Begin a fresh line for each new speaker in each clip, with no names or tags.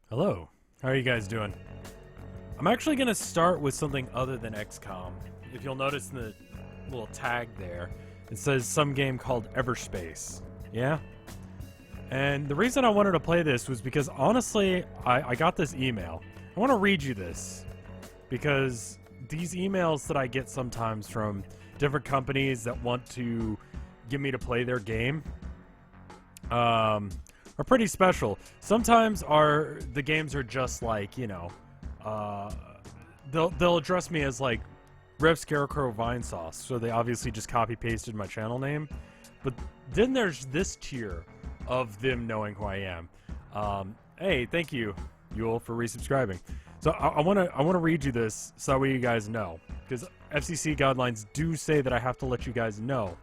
Hello, how are you guys doing? I'm actually going to start with something other than XCOM. If you'll notice in the little tag there, it says some game called Everspace. Yeah? And the reason I wanted to play this was because honestly, I got this email. I want to read you this because these emails that I get sometimes from different companies that want to get me to play their game are pretty special. Sometimes the games are just like, you know, they'll address me as like RevScarecrow Vinesauce, so they obviously just copy pasted my channel name. But then there's this tier of them knowing who I am. Hey, thank you, Yule, for resubscribing. So I want to read you this so that way you guys know, because FCC guidelines do say that I have to let you guys know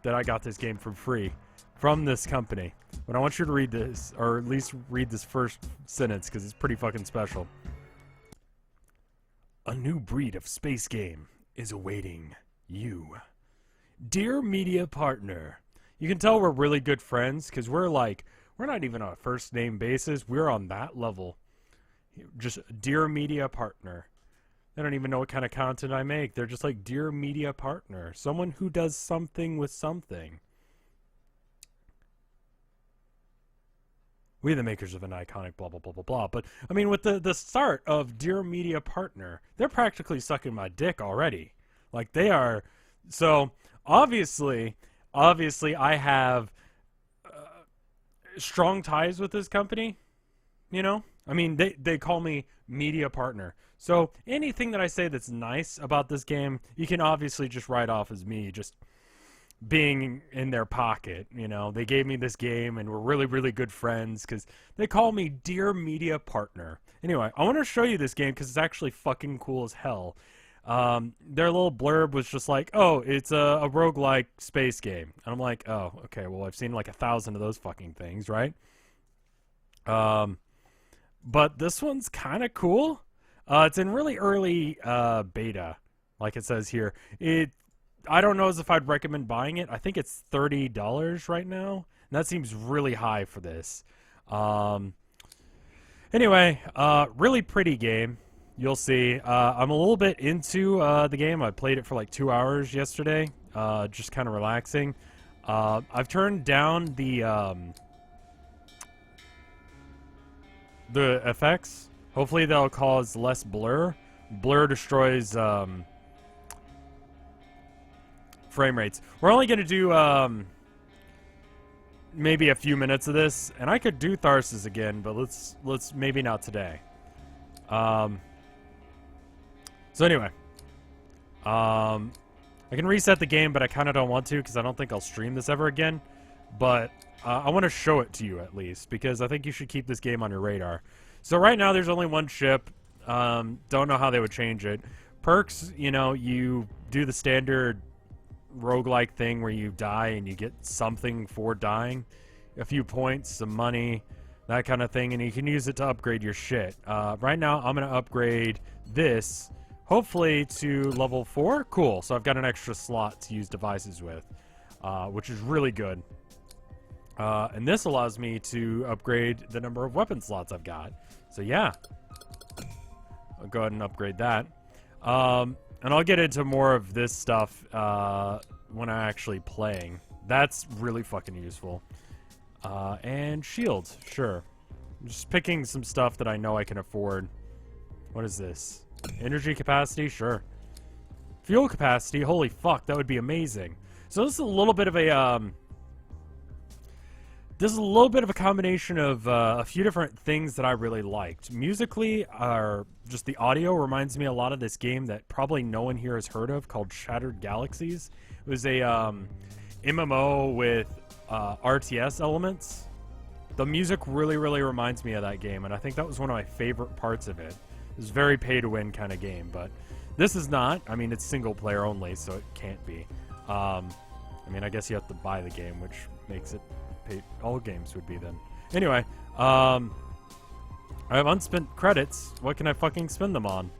that I got this game for free from this company. But I want you to read this, or at least read this first sentence, because it's pretty fucking special. A new breed of space game is awaiting you. Dear media partner, you can tell we're really good friends, because we're not even on a first name basis. We're on that level. Just dear media partner. They don't even know what kind of content I make. They're just like, dear media partner. Someone who does something with something. We the makers of an iconic blah, blah, blah, blah, blah. But, I mean, with the start of Dear Media Partner, they're practically sucking my dick already. Like, they are. So, obviously, I have strong ties with this company, you know? I mean, they call me Media Partner. So, anything that I say that's nice about this game, you can obviously just write off as me just being in their pocket. You know, they gave me this game and we're really, really good friends because they call me Dear Media Partner. Anyway, I want to show you this game because it's actually fucking cool as hell. Their little blurb was just like, oh, it's a roguelike space game. And I'm like, oh, okay, well, I've seen like 1,000 of those fucking things, right? But this one's kind of cool. It's in really early beta, like it says here. I don't know as if I'd recommend buying it. I think it's $30 right now. And that seems really high for this. Anyway, really pretty game. You'll see. I'm a little bit into the game. I played it for like 2 hours yesterday. Just kind of relaxing. I've turned down the effects. Hopefully that'll cause less blur. Blur destroys frame rates. We're only going to do maybe a few minutes of this, and I could do Tharsis again, but let's maybe not today. So anyway, I can reset the game, but I kind of don't want to because I don't think I'll stream this ever again. But I want to show it to you at least because I think you should keep this game on your radar. So right now there's only one ship. Don't know how they would change it. Perks, you know, you do the standard roguelike thing where you die and you get something for dying, a few points, some money, that kind of thing, and you can use it to upgrade your shit. Right now I'm gonna upgrade this hopefully to level 4. Cool, so I've got an extra slot to use devices with, which is really good. And this allows me to upgrade the number of weapon slots I've got. So yeah, I'll go ahead and upgrade that. And I'll get into more of this stuff when I'm actually playing. That's really fucking useful. And shields, sure. I'm just picking some stuff that I know I can afford. What is this? Energy capacity, sure. Fuel capacity, holy fuck, that would be amazing. So this is a little bit of a combination of a few different things that I really liked. Musically, just the audio reminds me a lot of this game that probably no one here has heard of called Shattered Galaxies. It was a MMO with RTS elements. The music really, really reminds me of that game, and I think that was one of my favorite parts of it. It was a very pay-to-win kind of game, but this is not. I mean, it's single-player only, so it can't be. I mean, I guess you have to buy the game, which makes it all games would be then. Anyway, I have unspent credits. What can I fucking spend them on?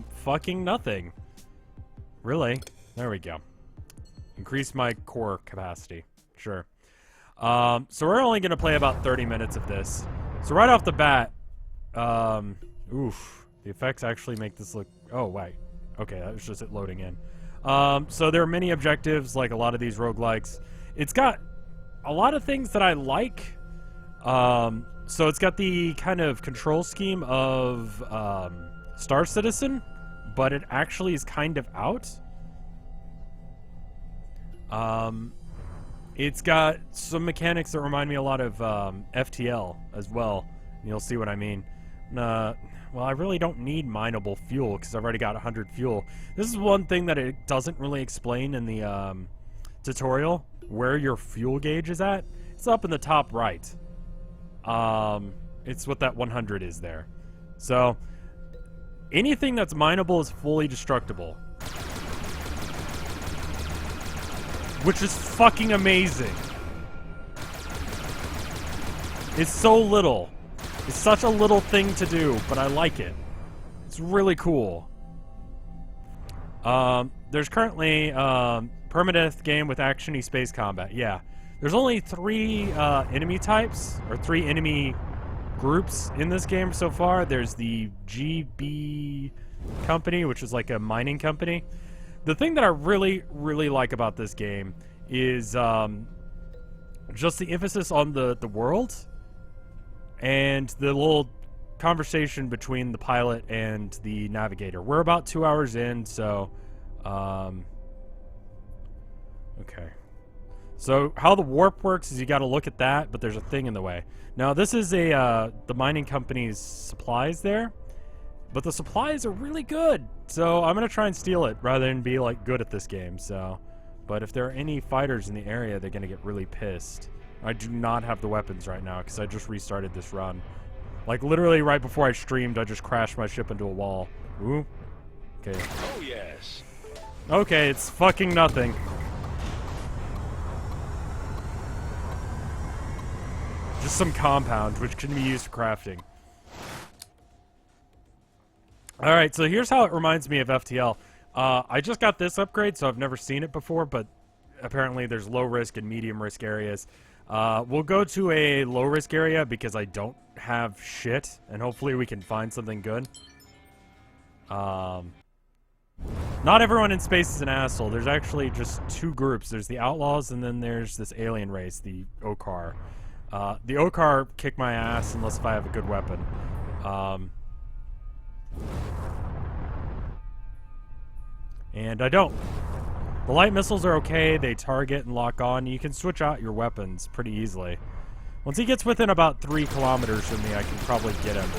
Fucking nothing. Really? There we go. Increase my core capacity. Sure. So we're only going to play about 30 minutes of this. So right off the bat, oof, the effects actually make this look, oh, wait. Okay, that was just it loading in. So there are many objectives, like a lot of these roguelikes. It's got a lot of things that I like. So it's got the kind of control scheme of Star Citizen, but it actually is kind of out. It's got some mechanics that remind me a lot of FTL as well. You'll see what I mean. Well, I really don't need mineable fuel because I've already got 100 fuel. This is one thing that it doesn't really explain in the tutorial, where your fuel gauge is at. It's up in the top right. It's what that 100 is there. So, anything that's mineable is fully destructible. Which is fucking amazing. It's so little. It's such a little thing to do, but I like it. It's really cool. There's currently permadeath game with actiony space combat. Yeah. There's only 3 enemy types, or 3 enemy groups in this game so far. There's the GB company, which is like a mining company. The thing that I really, really like about this game is just the emphasis on the world and the little conversation between the pilot and the navigator. We're about 2 hours in, so okay. So how the warp works is you got to look at that, but there's a thing in the way. Now this is the mining company's supplies there, but the supplies are really good. So I'm gonna try and steal it rather than be like good at this game. So, but if there are any fighters in the area, they're gonna get really pissed. I do not have the weapons right now because I just restarted this run. Like literally right before I streamed, I just crashed my ship into a wall. Ooh. Okay.
Oh yes.
Okay, it's fucking nothing. Just some compound, which can be used for crafting. Alright, so here's how it reminds me of FTL. I just got this upgrade, so I've never seen it before, but apparently there's low risk and medium risk areas. We'll go to a low risk area because I don't have shit, and hopefully we can find something good. Not everyone in space is an asshole. There's actually just 2 groups. There's the outlaws, and then there's this alien race, the Okar. The Okar kick my ass unless if I have a good weapon. And I don't. The light missiles are okay. They target and lock on. You can switch out your weapons pretty easily. Once he gets within about 3 kilometers from me, I can probably get him.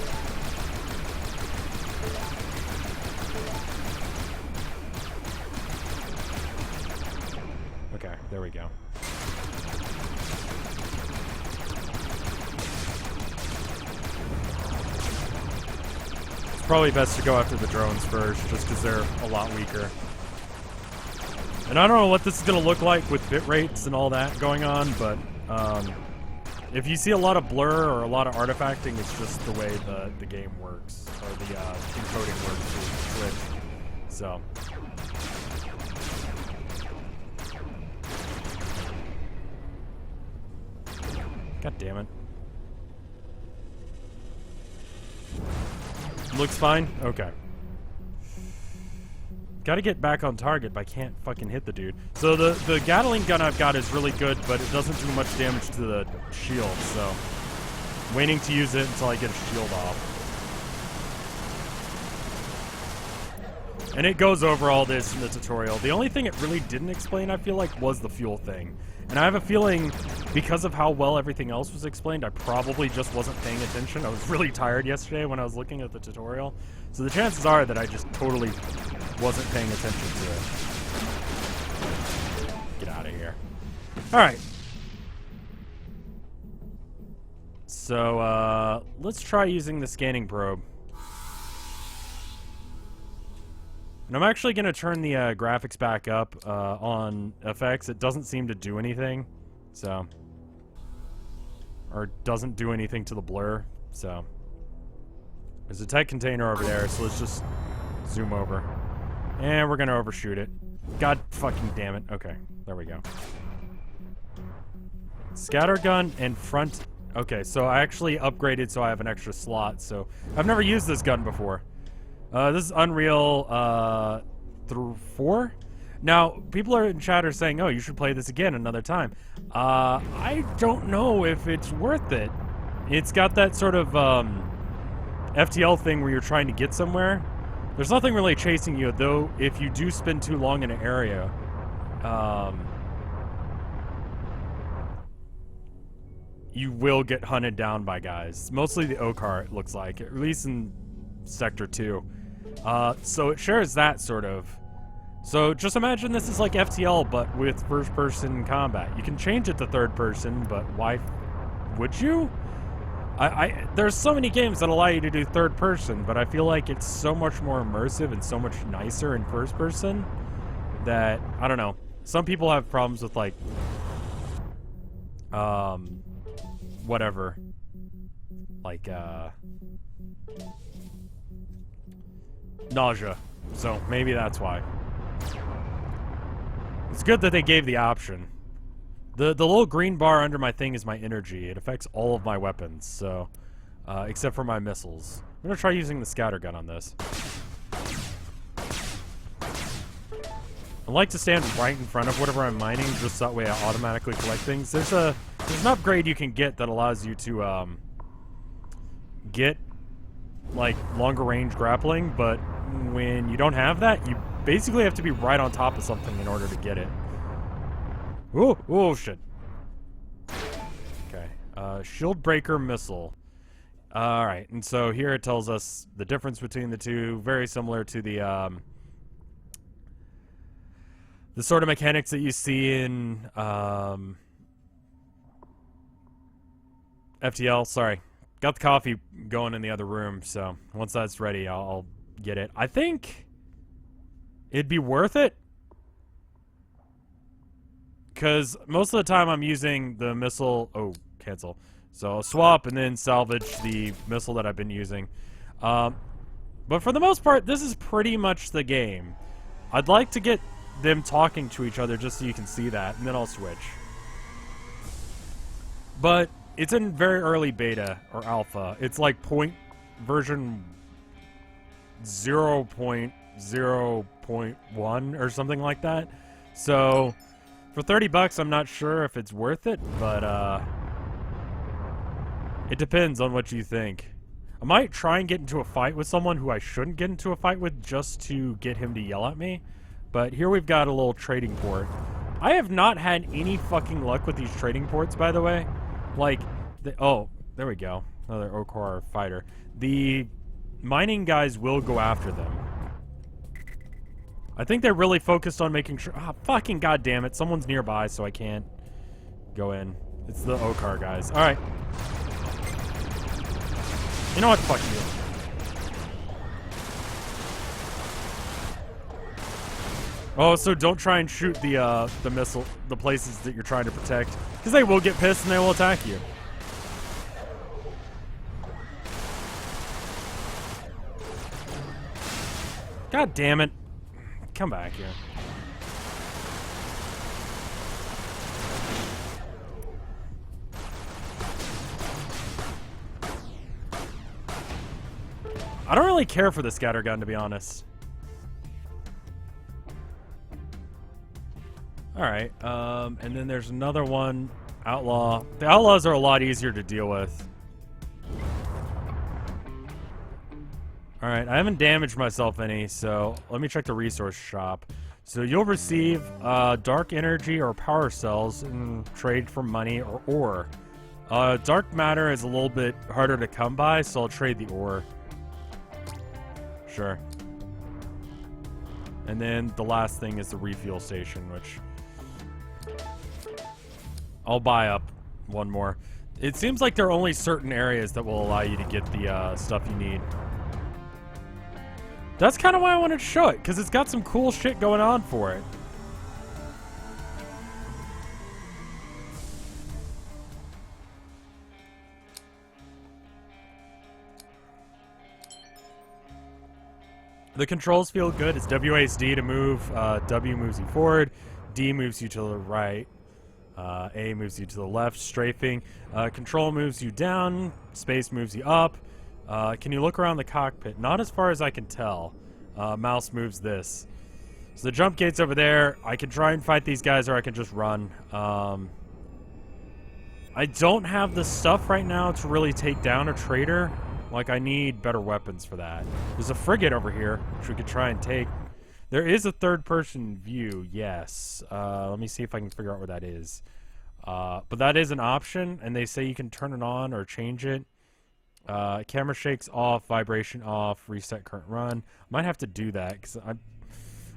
Okay, there we go. It's probably best to go after the drones first, just because they're a lot weaker. And I don't know what this is going to look like with bit rates and all that going on, but if you see a lot of blur or a lot of artifacting, it's just the way the game works, or the encoding works through Twitch. So. God damn it. Looks fine? Okay. Gotta get back on target, but I can't fucking hit the dude. So the Gatling gun I've got is really good, but it doesn't do much damage to the shield, so waiting to use it until I get a shield off. And it goes over all this in the tutorial. The only thing it really didn't explain, I feel like, was the fuel thing. And I have a feeling, because of how well everything else was explained, I probably just wasn't paying attention. I was really tired yesterday when I was looking at the tutorial. So the chances are that I just totally wasn't paying attention to it. Get out of here. Alright. So, let's try using the scanning probe. And I'm actually going to turn the graphics back up on effects. It doesn't seem to do anything, so. Or it doesn't do anything to the blur, so. There's a tech container over there, so let's just zoom over. And we're going to overshoot it. God fucking damn it. Okay, there we go. Scattergun and front Okay, so I actually upgraded so I have an extra slot, so I've never used this gun before. This is Unreal 4. Now, people are in chat are saying, oh, you should play this again another time. I don't know if it's worth it. It's got that sort of FTL thing where you're trying to get somewhere. There's nothing really chasing you, though. If you do spend too long in an area, you will get hunted down by guys. Mostly the O-car, it looks like, at least in Sector 2. So it shares that sort of. So just imagine this is like FTL, but with first-person combat. You can change it to third-person, but why would you? There's so many games that allow you to do third-person, but I feel like it's so much more immersive and so much nicer in first-person that, I don't know. Some people have problems with, like, whatever. Like, nausea. So maybe that's why. It's good that they gave the option. The little green bar under my thing is my energy. It affects all of my weapons, so except for my missiles. I'm gonna try using the scatter gun on this. I like to stand right in front of whatever I'm mining, just that way I automatically collect things. There's an upgrade you can get that allows you to get like longer range grappling, but when you don't have that, you basically have to be right on top of something in order to get it. Oh shit. Okay. Shield breaker missile. Alright, and so here it tells us the difference between the two, very similar to the sort of mechanics that you see in FTL. Sorry. Got the coffee going in the other room, so once that's ready, I'll get it. I think it'd be worth it, because most of the time I'm using the missile. Oh, cancel. So I'll swap and then salvage the missile that I've been using. But for the most part, this is pretty much the game. I'd like to get them talking to each other just so you can see that, and then I'll switch. But it's in very early beta or alpha. It's like version 0.0.1 or something like that. So for $30, I'm not sure if it's worth it, but it depends on what you think. I might try and get into a fight with someone who I shouldn't get into a fight with just to get him to yell at me. But here we've got a little trading port. I have not had any fucking luck with these trading ports, by the way. Like, oh, there we go. Another Okar fighter. The mining guys will go after them. I think they're really focused on making sure. Ah, fucking goddamn it! Someone's nearby, so I can't go in. It's the Okar guys. All right. You know what? Fuck you. Oh, so don't try and shoot the missile, the places that you're trying to protect, because they will get pissed and they will attack you. God damn it. Come back here. I don't really care for the scatter gun, to be honest. Alright, and then there's another one, Outlaw. The Outlaws are a lot easier to deal with. Alright, I haven't damaged myself any, so let me check the resource shop. So you'll receive dark energy or power cells in trade for money or ore. Dark matter is a little bit harder to come by, so I'll trade the ore. Sure. And then the last thing is the refuel station, which I'll buy up one more. It seems like there are only certain areas that will allow you to get the stuff you need. That's kind of why I wanted to show it, because it's got some cool shit going on for it. The controls feel good. It's WASD to move. W moves you forward. D moves you to the right. A moves you to the left, strafing. Control moves you down. Space moves you up. Can you look around the cockpit? Not as far as I can tell. Mouse moves this. So the jump gate's over there. I can try and fight these guys, or I can just run. I don't have the stuff right now to really take down a trader. Like, I need better weapons for that. There's a frigate over here, which we could try and take. There is a third-person view, yes. Let me see if I can figure out where that is. But that is an option, and they say you can turn it on or change it. Camera shakes off, vibration off, reset current run. Might have to do that, because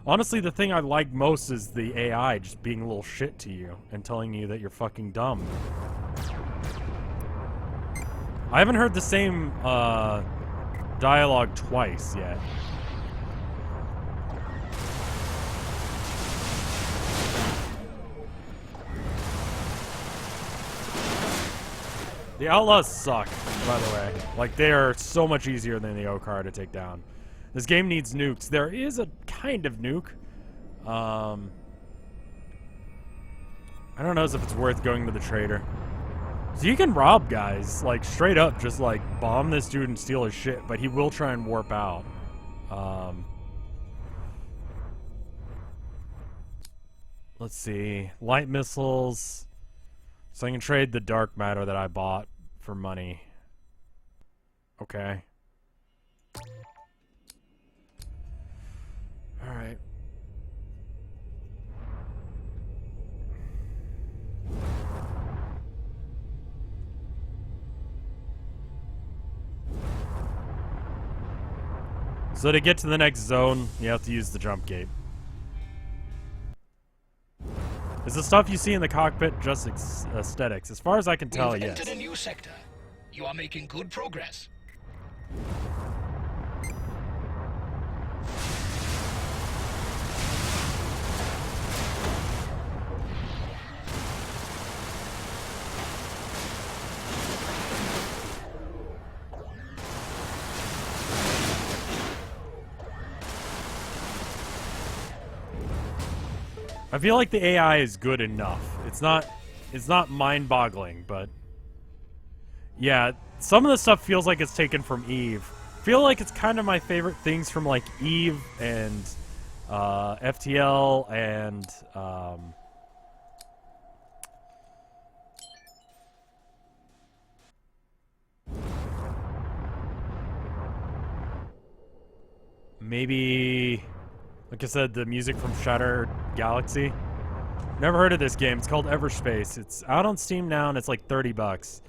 honestly, the thing I like most is the AI just being a little shit to you and telling you that you're fucking dumb. I haven't heard the same dialogue twice yet. The Outlaws suck, by the way. Like, they are so much easier than the Okar to take down. This game needs nukes. There is a kind of nuke. I don't know if it's worth going to the trader. So you can rob guys, like, straight up, just, like, bomb this dude and steal his shit, but he will try and warp out. Let's see. Light missiles. So I can trade the dark matter that I bought for money. Okay. Alright. So to get to the next zone, you have to use the jump gate. Is the stuff you see in the cockpit just aesthetics? As far as I can tell, yes.
Entered a new sector. You are making good progress.
I feel like the AI is good enough. It's not mind-boggling, but yeah, some of the stuff feels like it's taken from Eve. Feel like it's kind of my favorite things from like Eve and FTL and maybe, like I said, the music from Shattered Galaxy. Never heard of this game. It's called Everspace. It's out on Steam now, and it's like $30.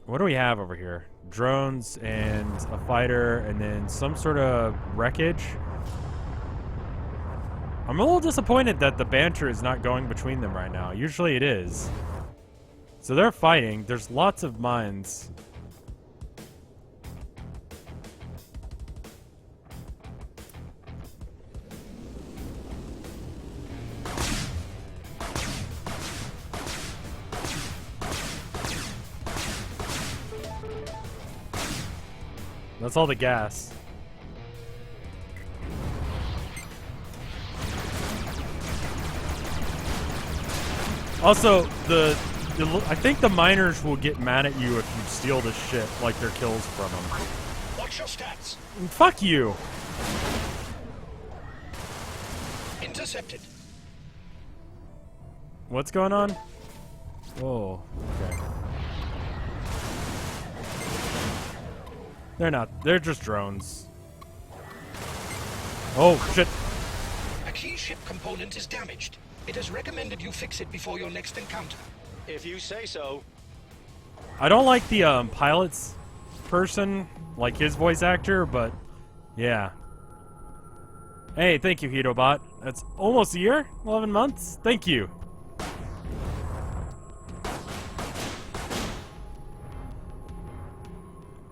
What do we have over here? Drones and a fighter, and then some sort of wreckage. I'm a little disappointed that the banter is not going between them right now. Usually it is. So they're fighting. There's lots of mines. That's all the gas. Also, I think the miners will get mad at you if you steal this shit, like their kills from them.
Watch your stats.
Fuck you.
Intercepted.
What's going on? Oh, okay. They're not. They're just drones. Oh, shit.
A key ship component is damaged. It is recommended you fix it before your next encounter.
If you say so.
I don't like the pilot's person, like his voice actor, but yeah. Hey, thank you, Hitobot. That's almost a year? 11 months? Thank you.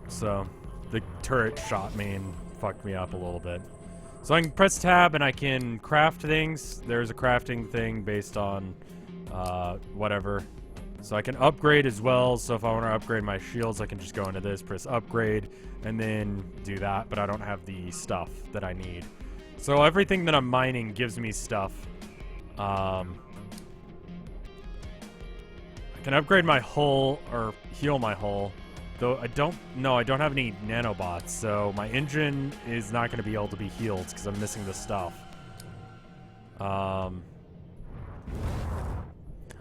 So, the turret shot me and fucked me up a little bit. So I can press tab and I can craft things. There's a crafting thing based on whatever. So I can upgrade as well. So if I want to upgrade my shields, I can just go into this, press upgrade, and then do that. But I don't have the stuff that I need. So everything that I'm mining gives me stuff. Can upgrade my hull, or heal my hull. Though I don't have any nanobots, so my engine is not going to be able to be healed because I'm missing the stuff. I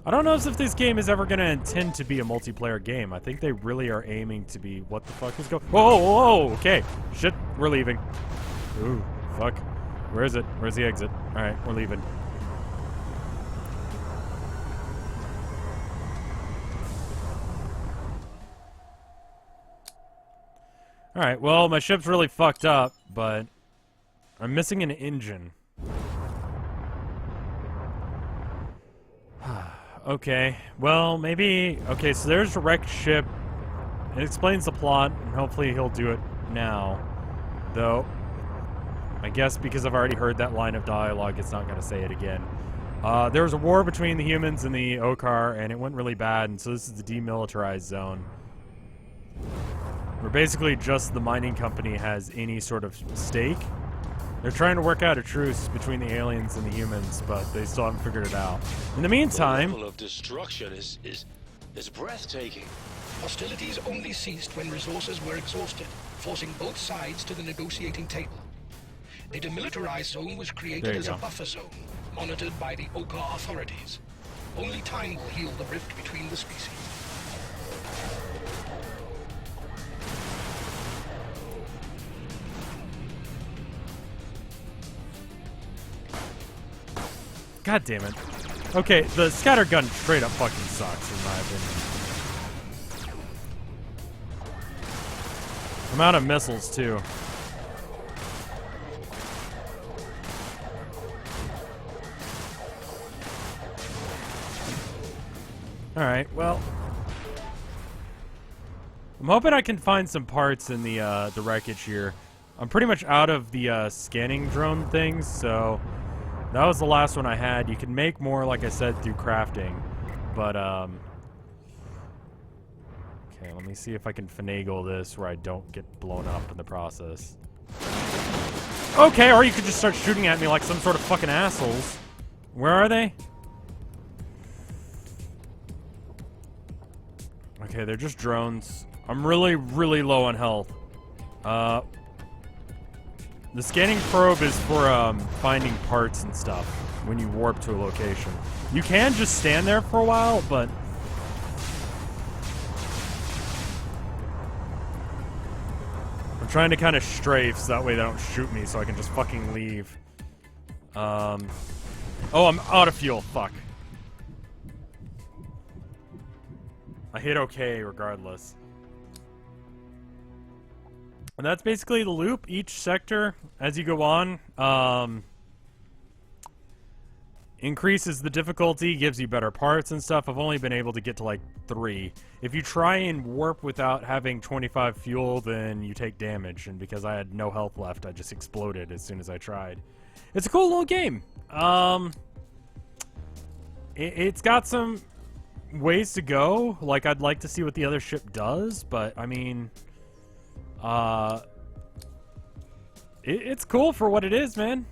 don't know if this game is ever going to intend to be a multiplayer game. I think they really are aiming to be... What the fuck is going... Whoa, whoa, okay. Shit, we're leaving. Ooh, fuck. Where is it? Where's the exit? Alright, we're leaving. Alright, well, my ship's really fucked up, but I'm missing an engine. Okay, well, maybe... Okay, so there's a wrecked ship. It explains the plot, and hopefully he'll do it now. Though, I guess because I've already heard that line of dialogue, it's not going to say it again. There was a war between the humans and the Okar, and it went really bad, and so this is the demilitarized zone. Where basically just the mining company has any sort of stake. They're trying to work out a truce between the aliens and the humans, but they still haven't figured it out. In the meantime...
The level of destruction is breathtaking.
Hostilities only ceased when resources were exhausted, forcing both sides to the negotiating table. The demilitarized zone was created as a buffer zone, monitored by the Okar authorities. Only time will heal the rift between the species.
God damn it. Okay, the scatter gun straight up fucking sucks, in my opinion. I'm out of missiles, too. Alright, well... I'm hoping I can find some parts in the wreckage here. I'm pretty much out of the scanning drone things, so... That was the last one I had. You can make more, like I said, through crafting. But, okay, let me see if I can finagle this where I don't get blown up in the process. Okay, or you could just start shooting at me like some sort of fucking assholes. Where are they? Okay, they're just drones. I'm really, really low on health. The scanning probe is for finding parts and stuff when you warp to a location. You can just stand there for a while, but... I'm trying to kind of strafe so that way they don't shoot me so I can just fucking leave. Oh, I'm out of fuel. Fuck. I hit OK regardless. And that's basically the loop. Each sector, as you go on, increases the difficulty, gives you better parts and stuff. I've only been able to get to like 3. If you try and warp without having 25 fuel, then you take damage. And because I had no health left, I just exploded as soon as I tried. It's a cool little game. It's got some ways to go. Like, I'd like to see what the other ship does, but I mean... It's cool for what it is, man.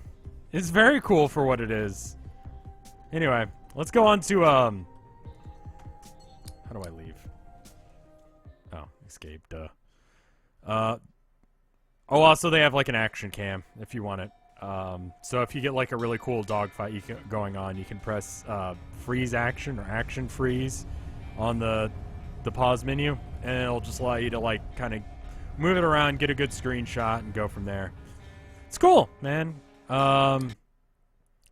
It's very cool for what it is. Anyway, let's go on to, how do I leave? Oh, escape, duh. Oh, also they have, like, an action cam, if you want it. So if you get, like, a really cool dogfight going on, you can press, freeze action, or action freeze on the pause menu, and it'll just allow you to, like, kind of move it around, get a good screenshot, and go from there. It's cool, man. I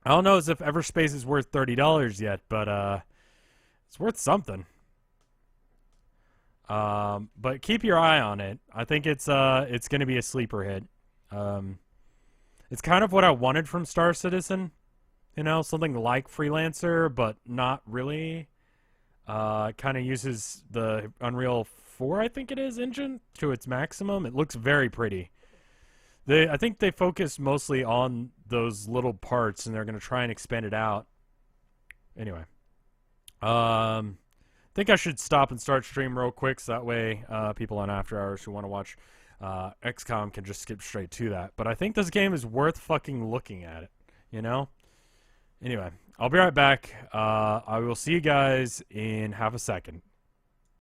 don't know as if Everspace is worth $30 yet, but it's worth something. But keep your eye on it. I think it's going to be a sleeper hit. It's kind of what I wanted from Star Citizen, you know, something like Freelancer, but not really. Kind of uses the Unreal 4, I think it is, engine to its maximum. It looks very pretty. I think they focus mostly on those little parts, and they're going to try and expand it out. Anyway. I think I should stop and start stream real quick, so that way people on After Hours who want to watch XCOM can just skip straight to that. But I think this game is worth fucking looking at it, you know? Anyway, I'll be right back. I will see you guys in half a second.